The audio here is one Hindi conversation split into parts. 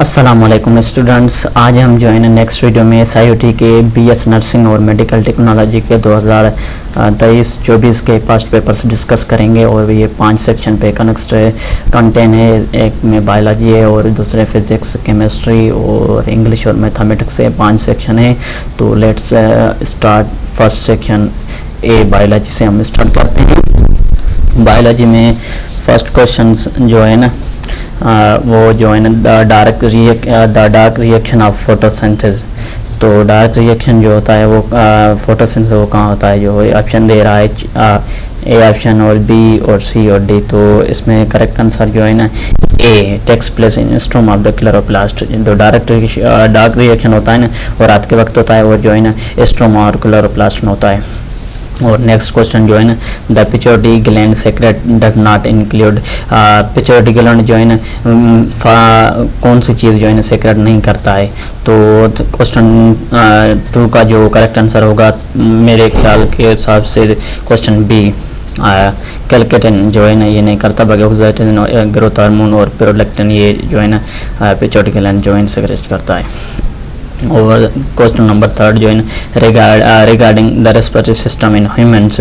अस्सलामुअलैकुम स्टूडेंट्स, आज हम जो है ना नेक्स्ट वीडियो में SIOT के BS नर्सिंग और मेडिकल टेक्नोलॉजी के 2023-24 के पास्ट पेपर्स डिस्कस करेंगे। और ये 5 सेक्शन पे कंटेन है। एक में बायोलॉजी है और दूसरे फिजिक्स, केमिस्ट्री और इंग्लिश और मैथमेटिक्स है। 5 सेक्शन है। तो let's start first section A biology से हम स्टार्ट करते हैं। बायोलॉजी में फर्स्ट क्वेश्चन जो है ना वो जो है ना the dark reaction of photosynthesis. तो डार्क रिएक्शन जो होता है वो फोटोसिंथेसिस वो कहाँ होता है, जो ऑप्शन दे रहा है ए ऑप्शन और बी और सी और डी। तो इसमें करेक्ट आंसर जो है ना A takes place in stroma of the chloroplast. जो डार्क रिएक्शन होता है ना वो रात के वक्त होता है, वो जो है ना स्ट्रोमा और क्लोरोप्लास्ट में होता है। और नेक्स्ट क्वेश्चन जो है ना the pituitary gland secrete does not include. Pituitary gland जो है ना कौन सी चीज़ जो है ना सेक्रेट नहीं करता है। तो क्वेश्चन 2 का जो करेक्ट आंसर होगा मेरे ख्याल के हिसाब से क्वेश्चन बी कैलकेटिन जो है ना ये नहीं करता, बाकी ऑक्सीटोसिन, ग्रोथ हार्मोन और प्रोलैक्टिन ये जो है ना पिट्यूटरी ग्लैंड जो है सेक्रेट करता है। और क्वेश्चन नंबर 3 जो है ना regarding the respiratory system in humans,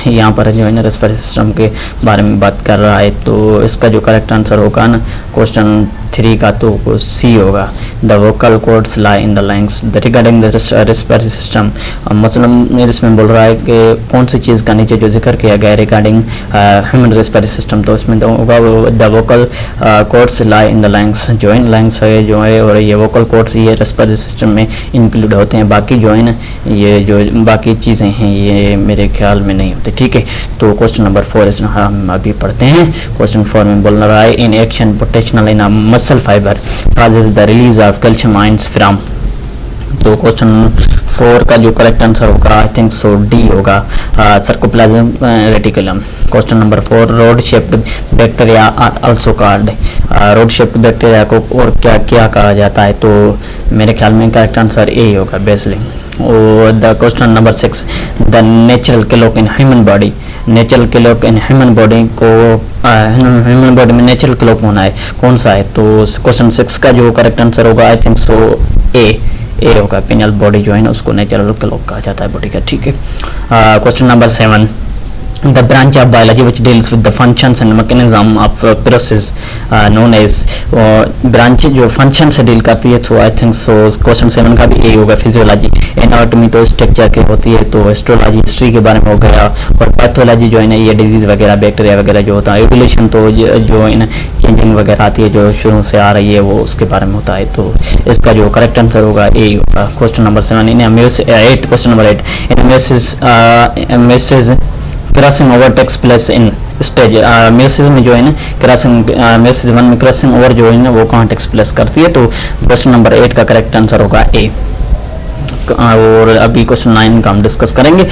यहाँ पर जो है ना रेस्पिरेटरी सिस्टम के बारे में बात कर रहा है। तो इसका जो करेक्ट आंसर होगा ना क्वेश्चन 3 का तो सी होगा। The vocal cords lie in the lungs. The regarding the respiratory system, मतलब इसमें बोल रहा है कि कौन सी चीज़ का नीचे जो जिक्र किया गया रिगार्डिंग ह्यूमन रेस्पिरेटरी सिस्टम, तो इसमें होगा the vocal cords lie in the lungs. जो है लंग्स है जो है और ये वोकल कॉर्ड्स ये रेस्पिरेटरी सिस्टम में इंक्लूड होते हैं। बाकी जो है ना ये जो बाकी चीज़ें हैं ये मेरे ख्याल में नहीं होती। ठीक है, तो क्वेश्चन नंबर 4 हम अभी पढ़ते हैं। क्वेश्चन 4 में बोल रहा है in action potential in muscle fibre causes the release of calcium ions from। तो क्वेश्चन 4 का जो करेक्ट आंसर होगा आई थिंक सो डी होगा, sarcoplasm reticulum. Question number 4 rod shaped bacteria are also called. Rod shaped bacteria को और क्या क्या कहा जाता है, तो मेरे ख्याल में करेक्ट आंसर ए होगा, बेसलिंग। और the question number 6 the natural clock in human body. Natural clock in human body को ह्यूमन बॉडी में नेचुरल क्लॉक होना है कौन सा है, तो क्वेश्चन 6 का जो करेक्ट आंसर होगा आई थिंक सो ए होगा। पिनल बॉडी जो है ना उसको नेचुरल क्लॉक कहा जाता है बॉडी का। ठीक है, question number 7 the branch of biology which deals with the functions and mechanism of process known as। Branch जो फंक्शन से डील करती है तो आई थिंक सो क्वेश्चन 7 का भी ए होगा। फिजियोलॉजी, एनाटॉमी तो स्ट्रक्चर की होती है, तो एस्ट्रोलॉजी हिस्ट्री के बारे में हो गया। और पैथोलॉजी जो है ना ये डिजीज वगैरह बैक्टीरिया वगैरह जो होता है। एवोल्यूशन तो जो है ना चेंजिंग वगैरह आती है जो शुरू से आ रही है वो उसके बारे में होता है। तो इसका जो करेक्ट आंसर होगा ए होगा। Question number 7 in 8 question number 8 in message crossing over takes place in stage. Message में जो है ना क्रॉसिंग मेसेज 1 में क्रॉसिंग ओवर जो है ना वो कहाँ टेक्स प्लेस करती है, तो क्वेश्चन नंबर 8 का करेक्ट आंसर होगा ए। और अभी क्वेश्चन 9 का हम डिस्कस करेंगे।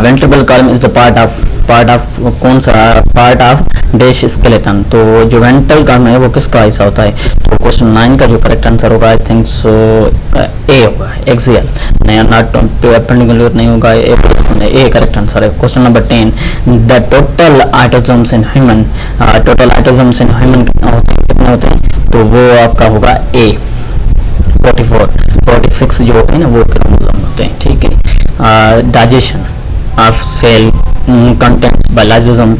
Ventricle column is the part of कौन सा पार्ट ऑफ डैश स्केलेटन। तो जो वेंट्रल कॉलम है वो किसका हिस्सा होता है, तो क्वेश्चन 9 का जो करेक्ट आंसर होगा आई थिंक सो ए होगा, एक्सियल नहीं, नॉट परपेंडिकुलर नहीं होगा, ए करेक्ट आंसर है। Question number 10 the total autosomes in human. Total autosomes in human कितने होते हैं, तो वो आपका होगा ए 46 जो होते हैं ना वो क्रोमोसोम होते हैं। ठीक है, digestion of cell contents by lysosome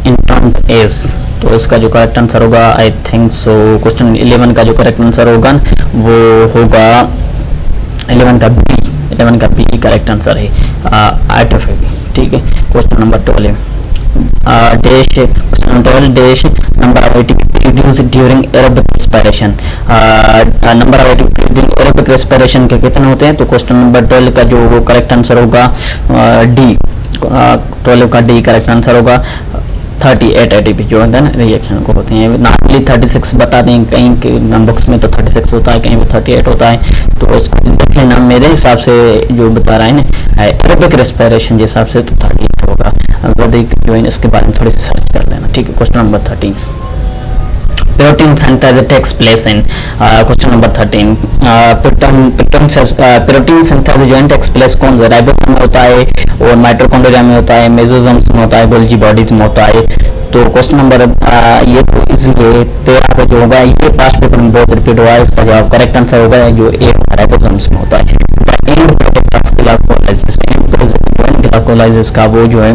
in term as. तो इसका जो करेक्ट आंसर होगा आई थिंक सो क्वेश्चन 11 का जो करेक्ट आंसर होगा वो होगा 11 का बी करेक्ट आंसर है, आइट्रोफेगी। ठीक है, question number 12 dash number of ATP produced during aerobic respiration. Number of ATP during aerobic respiration के कितने होते हैं, तो क्वेश्चन नंबर 12 का जो करेक्ट आंसर होगा डी, 12 का डी करेक्ट आंसर होगा। 38 एटीपी जो होता है ना रिएक्शन को होते हैं, नॉर्मली 36 बता दें, कहीं के बुक्स में तो 36 होता है, कहीं पे 38 होता है। तो इसको देख लेना, मेरे हिसाब से जो बता रहा है ना एरोबिक रेस्पिरेशन के हिसाब से तो 38 होगा। अगर जो है इसके बारे में थोड़ी सी सर्च कर लेना। ठीक है, question number 13 protein synthesis takes place in question number 13 protein synthesis जो है टेक्स प्लेस कौन सा राइबोसोम में होता है और माइटोकॉन्ड्रिया में होता है, मेसोसोम्स में होता है, गोल्गी बॉडीज में होता है। तो क्वेश्चन नंबर ये तो इसलिए 13 का जो होगा ये पास्ट पेपर में बहुत रिपीट हुआ है, इसका जवाब करेक्ट आंसर होगा जो ए राइबोसोम्स में होता है। ग्लाइकोलाइसिस का वो जो है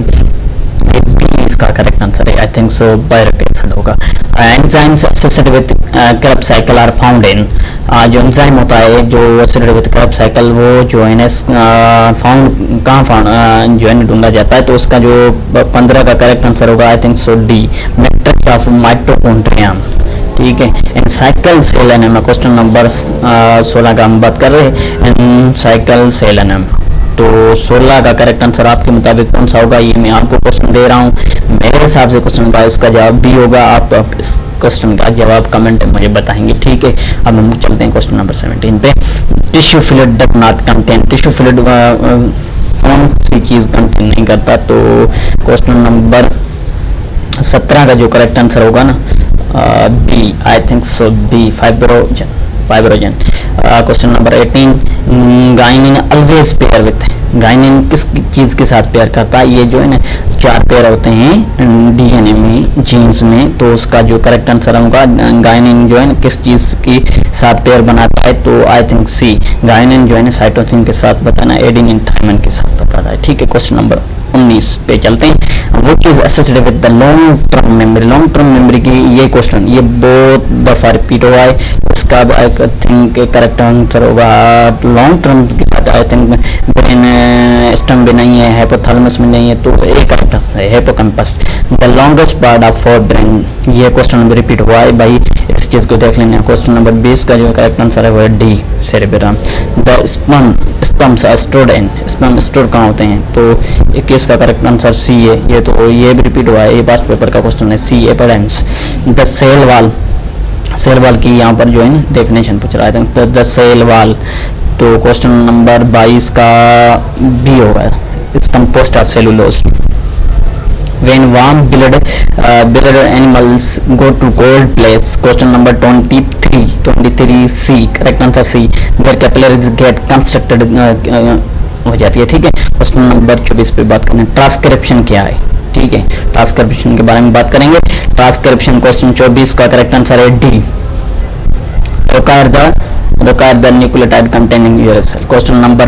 इसका करेक्ट आंसर है, आई थिंक सो बायोरिक एसिड होगा। Enzymes associated with Krebs cycle are found in, जो एंजाइम होता है जो एसोसिएटेड विद क्रेब्स साइकिल वो जो है फाउंड कहाँ फाउंड जो है ढूंढा जाता है, तो उसका जो 15 का करेक्ट आंसर होगा I think so D, matrix of mitochondria. ठीक है, in cycle cell NM question number 16 का हम बात कर रहे हैं, इन साइकिल सेल एनएम। तो 16 का करेक्ट आंसर आपके मुताबिक कौन सा होगा, ये मैं आपको क्वेश्चन दे रहा हूँ, मेरे हिसाब से क्वेश्चन का इसका जवाब बी होगा। आप इस क्वेश्चन का जवाब कमेंट में मुझे बताएंगे। ठीक है, अब हम चलते हैं क्वेश्चन नंबर 17 पे। Tissue fluid does not contain, tissue fluid कौन सी चीज कंटेन नहीं करता, तो क्वेश्चन नंबर 17 का जो करेक्ट आंसर होगा ना B, I think so B, fibrinogen. Question number 18 guanine always pair with, guanine किस चीज के साथ पेयर करता है, ये जो है ना 4 पेयर होते हैं डीएनए में, जीन्स में, तो उसका जो करेक्ट आंसर होगा गाइनिन जो है ना किस चीज के साथ पेयर बनाता है, तो आई थिंक सी, गाइनिन जो है ना साइटोसिन के साथ बताना, एडेनिन थायमाइन के साथ बताता है। ठीक है, क्वेश्चन नंबर 19 पे चलते हैं। वो चीज associated with the long term memory, long term memory की ये क्वेश्चन ये बहुत दफा रिपीट हुआ है, उसका आई थिंक करेक्ट आंसर होगा लॉन्ग टर्म के साथ, आई थिंक ब्रेन स्टम भी नहीं है, हाइपोथैलेमस में नहीं है, तो एक करेक्ट आंसर है hippocampus. The longest part of our brain, ये क्वेश्चन रिपीट हुआ है भाई, इस चीज को देख लेना। क्वेश्चन नंबर 20 का जो करेक्ट आंसर है वो है D, cerebrum. The sperms are stored in, sperm store कहाँ होते हैं, तो 21 का करेक्ट आंसर सी है, ये तो ये भी रिपीट हुआ है, ये पास्ट पेपर का क्वेश्चन है, सी एपेडेंस। The cell wall, cell wall की यहाँ पर जो है डेफिनेशन पूछ रहा है, द सेल वाल, तो क्वेश्चन नंबर 22 का बी होगा, इस compost of cellulose. When warm blooded animals go to cold place, question number 23 C, correct answer C, their capillaries get constricted हो जाती है। ठीक है, क्वेश्चन नंबर 24 पे बात करें, ट्रांसक्रिप्शन क्या है। ठीक है, ट्रांसक्रिप्शन के बारे में बात करेंगे। ट्रांसक्रिप्शन क्वेश्चन 24 का करेक्ट आंसर है D, require the nucleotide containing your cell। Question number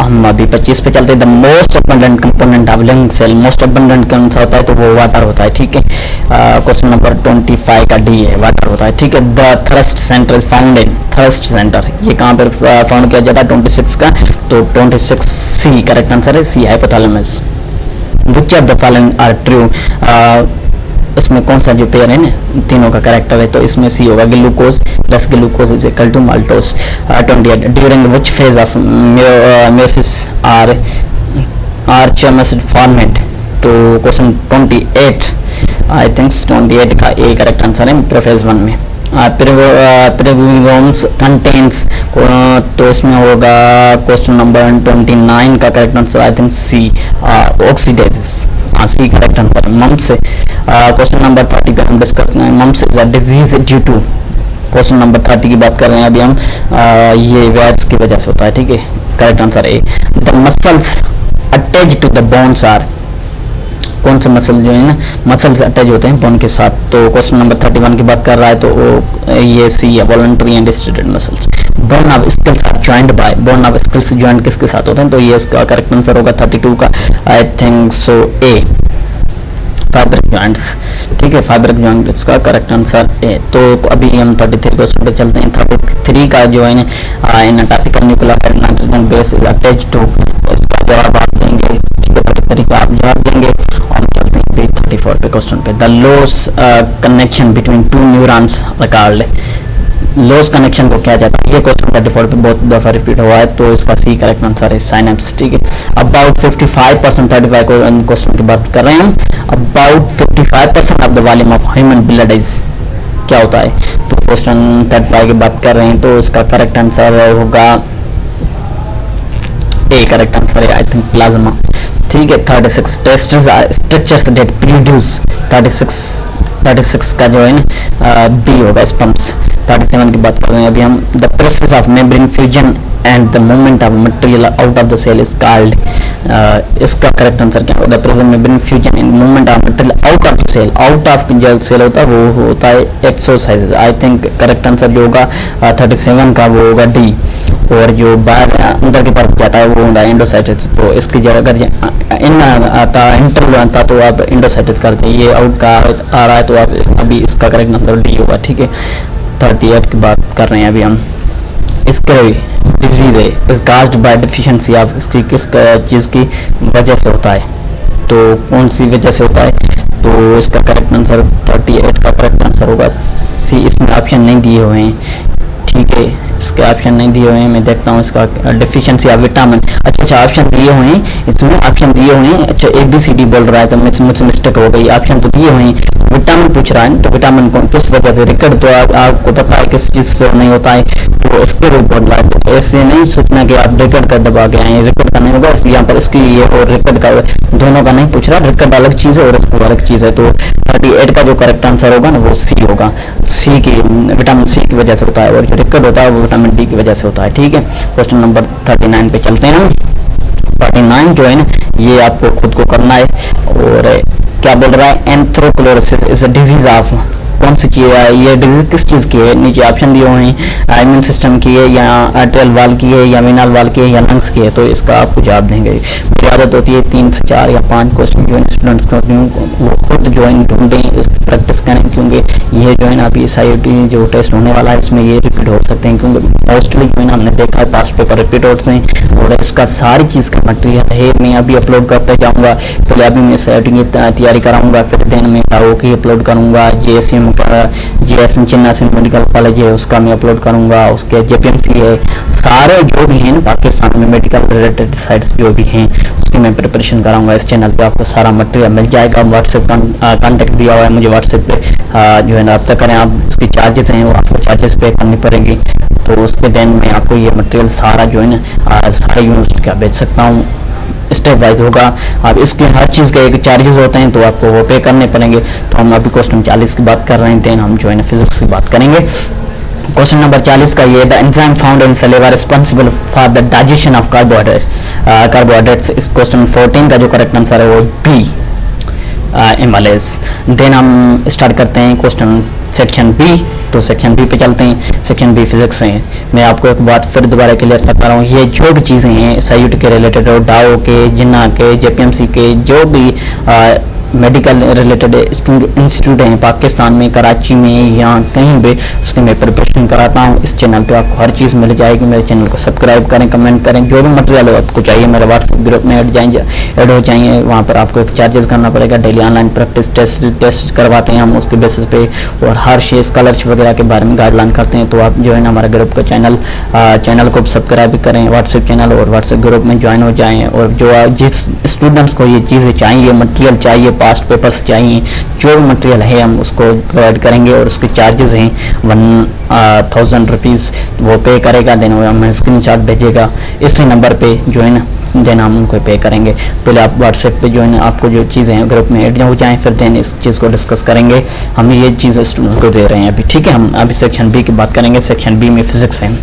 हम अभी 25 पे चलते हैं। The most abundant component of living cell, most abundant कौन सा होता है, तो वो वाटर होता है। ठीक है, क्वेश्चन नंबर 25 का डी है, वाटर होता है। ठीक है, the thrust centre is found in, thrust centre ये कहाँ पर फाउंड किया जाता है 26 का, तो 26 सी करेक्ट आंसर है, C hypothalamus. Which of the following are true, इसमें कौन सा जो पेयर है ना तीनों का करेक्टर है, तो इसमें सी होगा, glucose plus glucose is equal to maltose. 28 during which phase of meiosis are chiasmata formed, तो क्वेश्चन 28 आई थिंक 28 का ए करेक्ट आंसर है प्रोफेज 1 में। प्रिगोम्स कंटेन्स, तो इसमें होगा क्वेश्चन नंबर 29 का correct answer I think C, oxidases, C correct answer है। मम्स, क्वेश्चन नंबर 30 पे हम डिस्कस करें, mumps is a disease due to, question number 30 की बात कर रहे हैं अभी हम, ये वायरस की वजह से होता है। ठीक है, correct answer A. The muscles attach to the bones are, कौन से मसल जो है ना मसल्स अटैच होते हैं बोन के साथ, तो क्वेश्चन नंबर 31 की बात कर रहा है, तो ये सी है, voluntary and distributed muscles. Bone of skills are joint by, bone of skills joint किसके साथ होते हैं, तो ये इसका करेक्ट आंसर होगा 32 का आई थिंक सो ए, फाइब्रिक जॉइंट्स। ठीक है, फाइब्रिक जॉइंट इसका करेक्ट आंसर है। तो अभी हम 33 क्वेश्चन पे चलते हैं। 33 का जो है in typical nuclear nitrogen base is attach to, इसका जवाब आप देंगे। ठीक है, 33 का आप जवाब देंगे और चलते हैं 34 पे क्वेश्चन पे। The loss connection between two neurons record, loss connection को क्या जाता है, ये क्वेश्चन 34 पे बहुत दफा रिपीट हुआ है, तो इसका सी करेक्ट आंसर है साइनेप्स। ठीक है, अबाउट 55% 35 क्वेश्चन की बात कर रहे हैं हम, about 55% of the volume of human blood is क्या होता है, तो क्वेश्चन 35 की बात कर रहे हैं, तो इसका करेक्ट आंसर होगा ए, करेक्ट आंसर है आई थिंक प्लाज्मा। ठीक है, 36 टेस्ट्स स्ट्रक्चर्स दैट प्रोड्यूस 36 36 का जो है ना बी होगा स्पम्प्स। 37 की बात कर रहे हैं अभी हम। The process of membrane fusion and the movement of material out of the cell is called, इसका करेक्ट आंसर क्या होगा? The process membrane fusion and movement of material out of the cell, out of जो सेल होता है वो होता है exocytosis. I think correct answer जो होगा 37 का वो होगा डी। और जो बाहर अंदर की तरफ जाता है वो होता है एंडोसाइटिस। तो इसकी जगह अगर इन आता इंटर आता तो आप एंडोसाइटिस करते हैं। ये आउट का आ रहा है तो आप अभी इसका करेक्ट आंसर डी होगा, ठीक है। 38 की बात कर रहे हैं अभी हम। इसके डिजीज है is caused bye deficiency of, इसकी किस चीज़ की वजह से होता है, तो कौन सी वजह से होता है? तो इसका करेक्ट आंसर 38 का करेक्ट आंसर होगा सी। इसमें ऑप्शन नहीं दिए हुए हैं, ठीक है, इसके ऑप्शन नहीं दिए हुए हैं। मैं देखता हूँ इसका डिफिशिएंसी ऑफ विटामिन। अच्छा ऑप्शन दिए हुए हैं, इसमें ऑप्शन दिए हुए हैं। अच्छा ABCD बोल रहा है तो मुझसे मिस्टेक हो गई। ऑप्शन तो दिए हुए हैं, विटामिन पूछ रहा है तो विटामिन कौन किस वजह से? रिकट तो आपको पता है किस चीज से नहीं होता है, तो इसके लिए बोल रहा है। तो ऐसे नहीं सोचना कि आप रिकट का दबा के आए, रिकट का नहीं होगा। इसलिए यहाँ पर इसकी ये और रिकट का दोनों का नहीं पूछ रहा, रिकट अलग चीज है और इसको अलग चीज है। तो 38 का जो करेक्ट आंसर होगा ना वो सी होगा। सी की विटामिन सी की वजह से होता है और जो रिकट होता है वो विटामिन डी की वजह से होता है, ठीक है। क्वेश्चन नंबर 39 पे चलते हैं। 39 जो है ना ये आपको खुद को करना है। और क्या बोल रहा है? एंथ्रोक्लोरोसिस इज अ डिजीज ऑफ, कौन सी चीज है ये डिजीज, किस चीज की है? नीचे ऑप्शन दिए हुए हैं, इम्यून सिस्टम की है या आर्टेरियल वाल की है या वीनल वाल की है या लंग्स की है। तो इसका आपको जवाब देंगे। मेरी आदत होती है 3 से 4 या 5 क्वेश्चन जो है स्टूडेंट्स को वो खुद जो है ढूंढें, इसकी प्रैक्टिस करें, क्योंकि ये जो है ना अभी SIOT जो टेस्ट होने वाला है इसमें ये रिपीट हो सकते हैं, क्योंकि मोस्टली जो है ना हमने देखा है पास्ट पेपर रिपीट होते हैं। और इसका सारी चीज़ का मटेरियल है मैं अभी अपलोड करते जाऊँगा। पहले अभी मैं SIOT की तैयारी कराऊंगा, फिर दिन में की अपलोड करूँगा। JSM का JSM Chennai Singh medical college है उसका मैं अपलोड करूँगा। उसके JPMC है, सारे जो भी हैं पाकिस्तान में मेडिकल रिलेटेड साइट्स जो भी हैं उसकी मैं प्रिपरेशन कराऊंगा। इस चैनल पे आपको सारा मटेरियल मिल जाएगा। व्हाट्सएप कॉन्टेक्ट दिया हुआ है मुझे, व्हाट्सएप पे जो है ना रब्ता करें आप। इसकी चार्जेस हैं वो आपको चार्जेस पे करनी पड़ेगी। तो उसके दिन मैं आपको ये मटेरियल सारा जो है ना सारे यूनिवर्सिटी का भेज सकता हूँ। स्टेप वाइज होगा। अब इसके हर चीज़ के एक चार्जेस होते हैं तो आपको वो पे करने पड़ेंगे। तो हम अभी क्वेश्चन 40 की बात कर रहे हैं, देन हम जो है ना फिजिक्स की बात करेंगे। क्वेश्चन नंबर 40 का ये, the enzyme found in saliva responsible for the digestion of carbohydrates. इस क्वेश्चन 14 का जो करेक्ट आंसर है वो बी एमाइलेज। देन हम स्टार्ट करते हैं क्वेश्चन सेक्शन बी। तो सेक्शन बी पे चलते हैं। सेक्शन बी फिजिक्स है। मैं आपको एक बात फिर दोबारा क्लियर करता रहा हूँ, ये जो भी चीज़ें हैं SIOT के रिलेटेड हो, डाओ के, जिन्ना के, JPMC के, जो भी मेडिकल रिलेटेड इंस्टीट्यूट हैं पाकिस्तान में, कराची में या कहीं भी, उसके मैं प्रिपरेशन कराता हूँ। इस चैनल पे आपको हर चीज़ मिल जाएगी। मेरे चैनल को सब्सक्राइब करें, कमेंट करें, जो भी मटेरियल आपको चाहिए मेरे व्हाट्सएप ग्रुप में ऐड हो जाइए। वहाँ पर आपको एक चार्जेस करना पड़ेगा। डेली ऑनलाइन प्रैक्टिस टेस्ट करवाते हैं हम उसके बेसिस पे, और हर शे स्कॉलरशिप वगैरह के बारे में गाइडलाइन करते हैं। तो आप जो है ना हमारे ग्रुप का चैनल को सब्सक्राइब करें, व्हाट्सएप चैनल और व्हाट्सएप ग्रुप में ज्वाइन हो जाएँ। और जो जिस स्टूडेंट्स को ये चीज़ें चाहिए, मटेरियल चाहिए, पास्ट पेपर्स चाहिए, जो भी मटेरियल है हम उसको प्रोवाइड करेंगे। और उसके चार्जेस हैं 1000 रुपीज़, वो पे करेगा, देन वो हमें स्क्रीनशॉट भेजेगा इसी नंबर पे जो है ना, देन हम उनको पे करेंगे। पहले आप व्हाट्सएप पे जो है ना आपको जो चीज़ें हैं ग्रुप में ऐड हो जाएं, फिर देन इस चीज़ को डिस्कस करेंगे। हम ये चीज़ स्टूडेंट्स को दे रहे हैं अभी, ठीक है। हम अभी सेक्शन बी की बात करेंगे। सेक्शन बी में फिजिक्स है,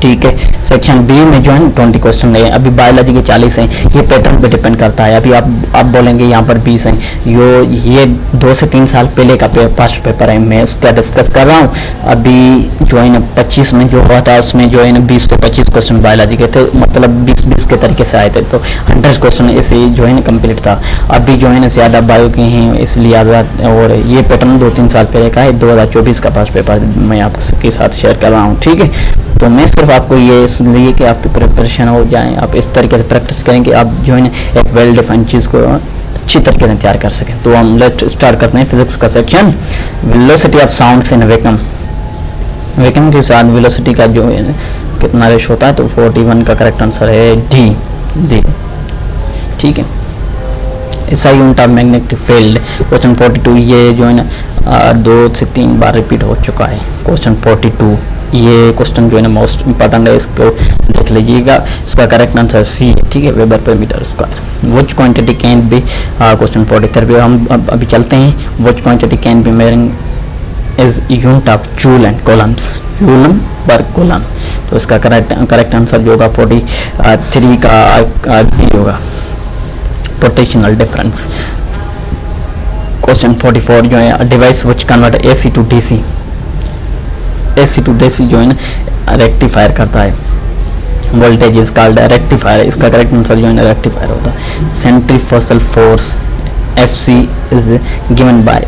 ठीक है। सेक्शन बी में जो है 20 क्वेश्चन है। अभी बायोलॉजी के 40 हैं। ये पैटर्न पे डिपेंड करता है। अभी आप बोलेंगे यहाँ पर 20 हैं, ये 2 से 3 साल पहले का पास्ट पेपर है, मैं उसका डिस्कस कर रहा हूँ। अभी जो है ना 25 में जो हुआ था उसमें जो है ना 20 से 25 क्वेश्चन बायोलॉजी के थे, मतलब 20-20 के तरीके से आए थे। तो 100 क्वेश्चन ऐसे जो है ना कम्प्लीट था। अभी जो है ना ज़्यादा बायो के हैं इसलिए और ये पैटर्न 2-3 साल पहले का है। 2024 का पास्ट पेपर मैं आपके साथ शेयर कर रहा हूँ, ठीक है। तो मैं सिर्फ आपको ये इसलिए कि आपकी प्रिपरेशन हो जाए, आप इस तरीके से प्रैक्टिस करें कि आप जो है ना एक वेल डिफाइंड चीज़ को अच्छी तरीके से तैयार कर सकें। तो हम लेट्स स्टार्ट करते हैं फिजिक्स का section. Velocity of sounds in vacuum. Vacuum के साथ वेलोसिटी का जो है कितना रेश होता है, तो 41 का करेक्ट आंसर है डी, ठीक है। SI unit of magnetic field question 42, ये जो है ना 2 से 3 बार रिपीट हो चुका है। क्वेश्चन 42 ये क्वेश्चन जो है ना मोस्ट इंपॉर्टेंट है, इसको देख लीजिएगा। इसका करेक्ट आंसर सी है, ठीक है, weber per metre square. Which quantity can be, question 43 पे हम अभी चलते हैं। Which quantity can be measuring is unit of joule and coulombs, joule per coulomb. तो इसका करेक्ट आंसर जो होगा 43 का बी होगा, पोटेंशियल डिफरेंस। क्वेश्चन 44 जो है, device which convert AC to DC, AC to DC जो है ना रेक्टिफायर करता है, वोल्टेज इज कॉल्ड रेक्टिफायर। इसका करेक्ट आंसर जो है ना रेक्टिफायर होता है। Centrifugal force FC is given by,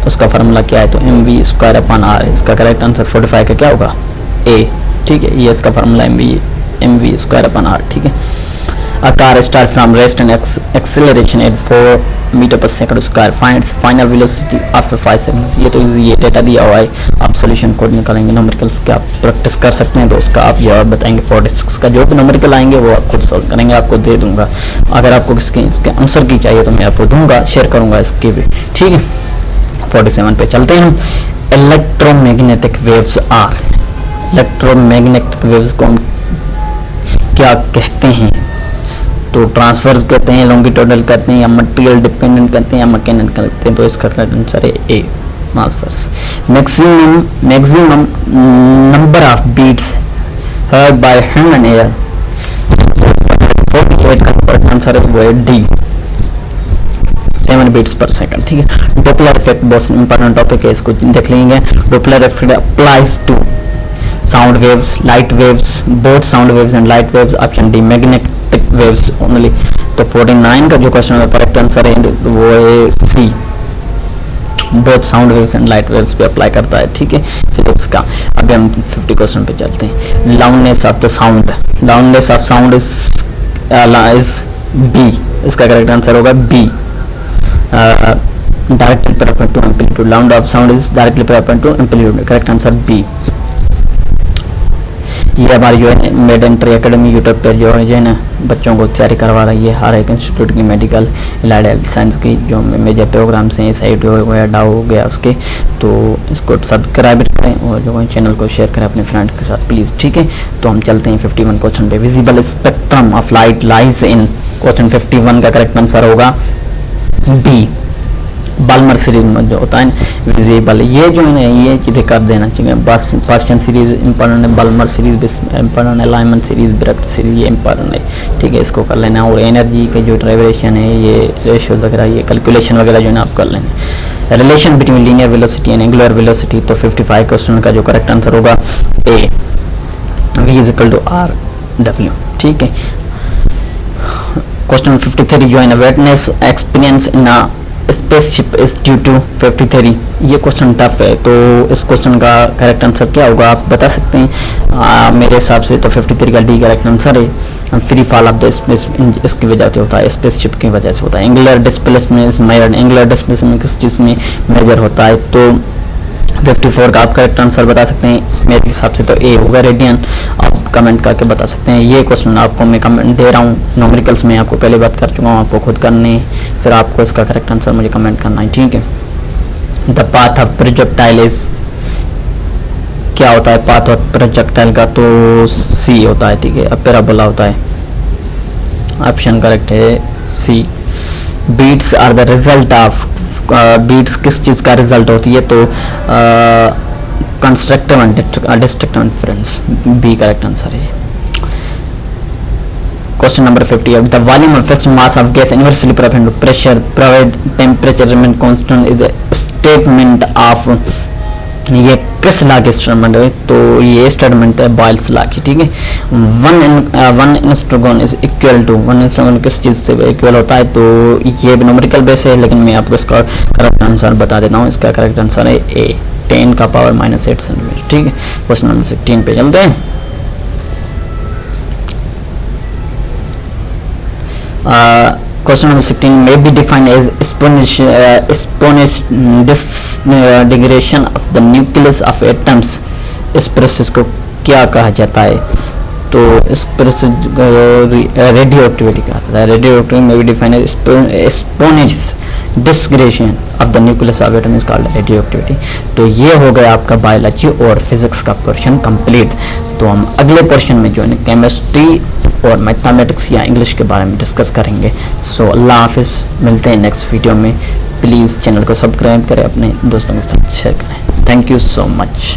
उसका फार्मूला क्या है, तो mv स्क्वायर अपॉन r। इसका करेक्ट आंसर 45 का क्या होगा, a, ठीक है, ये इसका formula mv square upon r, ठीक है। A car start from rest and acceleration at 4 metre पर second square, find its final velocity after 5 seconds. ये तो इजी है, डेटा दिया हुआ है, आप सॉल्यूशन कोड निकालेंगे, न्यूमेरिकल्स के आप प्रैक्टिस कर सकते हैं, तो उसका आप जवाब बताएंगे। 46 का जो भी न्यूमेरिकल आएंगे वो आप खुद सॉल्व करेंगे, आपको दे दूंगा। अगर आपको इसके आंसर की चाहिए तो मैं आपको दूंगा, शेयर करूंगा इसके भी, ठीक है। 47 पे चलते हैं हम। Electromagnetic waves are, electromagnetic waves को हम क्या कहते हैं, तो ट्रांसफर्स कहते हैं, लॉन्गिट्यूडल कहते हैं, या मटेरियल डिपेंडेंट कहते हैं, या मैकेनिकल कहते हैं। तो इसका करेक्ट आंसर है A, transfers. Maximum number of beats heard by human ear, 48 का करेक्ट आंसर है वो है डी, 7 बीट्स पर सेकंड, ठीक है। डॉपलर इफेक्ट बहुत इंपॉर्टेंट टॉपिक है, इसको देख लेंगे। Doppler effect applies to sound waves, light waves, both sound waves and light waves. Option D magnetic waves only. तो 49 का जो क्वेश्चन है करेक्ट आंसर है वो है C, both sound waves and light waves पे अप्लाई करता है, ठीक है। फिजिक्स का। अभी हम 50 क्वेश्चन पे चलते हैं। Loudness of the sound, loudness of sound is B, इसका करेक्ट आंसर होगा B, directly proportional to amplitude. Loud of sound is directly proportional to amplitude, correct answer B. ये हमारी जो है मेड एंट्री एकेडमी यूट्यूब पर जो है ना बच्चों को तैयारी करवा रही है, हर एक इंस्टीट्यूट की मेडिकल एलाइड हेल्थ साइंस की जो मेजर प्रोग्राम्स हैं, साइट हो गया, डाउ हो गया उसके, तो इसको सब्सक्राइब करें और जो चैनल को शेयर करें अपने फ्रेंड के साथ प्लीज़, ठीक है। तो हम चलते हैं 51 क्वेश्चन पे। Visible spectrum of light lies in, question 51 का करेक्ट आंसर होगा बी, बाल्मर सीरीज में जो होता है विजिबल। ये जो है ना ये चीज़ें कर देना चाहिए। पास्टन सीरीज इंपॉर्टेंट है, बाल्मर सीरीज इंपॉर्टेंट है, लाइमन सीरीज, ब्रेक्ट सीरीज ये इंपॉर्टेंट है, ठीक है, इसको कर लेना। और एनर्जी के जो ट्राइवेशन है, ये रेशियो वगैरह, ये कैलकुलेशन वगैरह जो है ना आप कर लेना। Relation between linear velocity and angular velocity, तो 55 क्वेश्चन का जो करेक्ट आंसर होगा A, v is equal to R W, ठीक है। क्वेश्चन 53 जो है ना wetness experience in spaceship is due to 53, ये क्वेश्चन टफ है, तो इस क्वेश्चन का करेक्ट आंसर क्या होगा आप बता सकते हैं। मेरे हिसाब से तो 53 का डी करेक्ट आंसर है। Free fall of the space इसकी वजह से होता है, स्पेसशिप की वजह से होता है। Angular displacement is measured, angular displacement किस चीज़ में मेजर होता है, तो 54 का आप करेक्ट आंसर बता सकते हैं। मेरे हिसाब से तो ए होगा, रेडियन। आप कमेंट करके बता सकते हैं। ये क्वेश्चन आपको मैं कमेंट दे रहा हूँ, न्यूमेरिकल्स में आपको पहले बात कर चुका हूँ, आपको खुद करने, फिर आपको इसका करेक्ट आंसर मुझे कमेंट करना है, ठीक है। The path of projectile is, क्या होता है पाथ ऑफ प्रोजेक्टाइल का, तो सी होता है, ठीक है, पैराबोला होता है। ऑप्शन करेक्ट है C. Beats are the result of, beats किस चीज़ का रिजल्ट होती है, तो constructive and destructive inference, B correct answer है। Question number 50, the volume of fixed mass of gas inversely proportional to pressure provide temperature remain constant is statement of, ये किस लॉ की स्टेटमेंट है, तो ये स्टेटमेंट है बॉयल्स लॉ की, ठीक है। One angstrom is equal to, one angstrom किस चीज़ से इक्वल होता है, तो ये न्यूमेरिकल बेस है, लेकिन मैं आपको इसका करेक्ट आंसर बता देता हूँ। इसका करेक्ट आंसर है ए, 10 का पावर -8 सेंटीमीटर, ठीक है। क्वेश्चन नंबर 16 पे चलते हैं। Question number 16 may be defined as exponential disintegration of the nucleus of atoms। इस प्रोसेस को क्या कहा जाता है, तो इस रेडियो एक्टिविटी का आता है। रेडियो एक्टिविटी में भी डिफाइन है exponential degradation of the nucleus of atom is called radioactivity. तो ये हो गया आपका बायोलॉजी और फिजिक्स का पोर्शन कंप्लीट। तो हम अगले पोर्शन में जो है केमिस्ट्री और मैथमेटिक्स या इंग्लिश के बारे में डिस्कस करेंगे। सो अल्लाह हाफिज़, मिलते हैं नेक्स्ट वीडियो में। प्लीज़ चैनल को सब्सक्राइब करें, अपने दोस्तों के साथ शेयर करें। Thank you so much.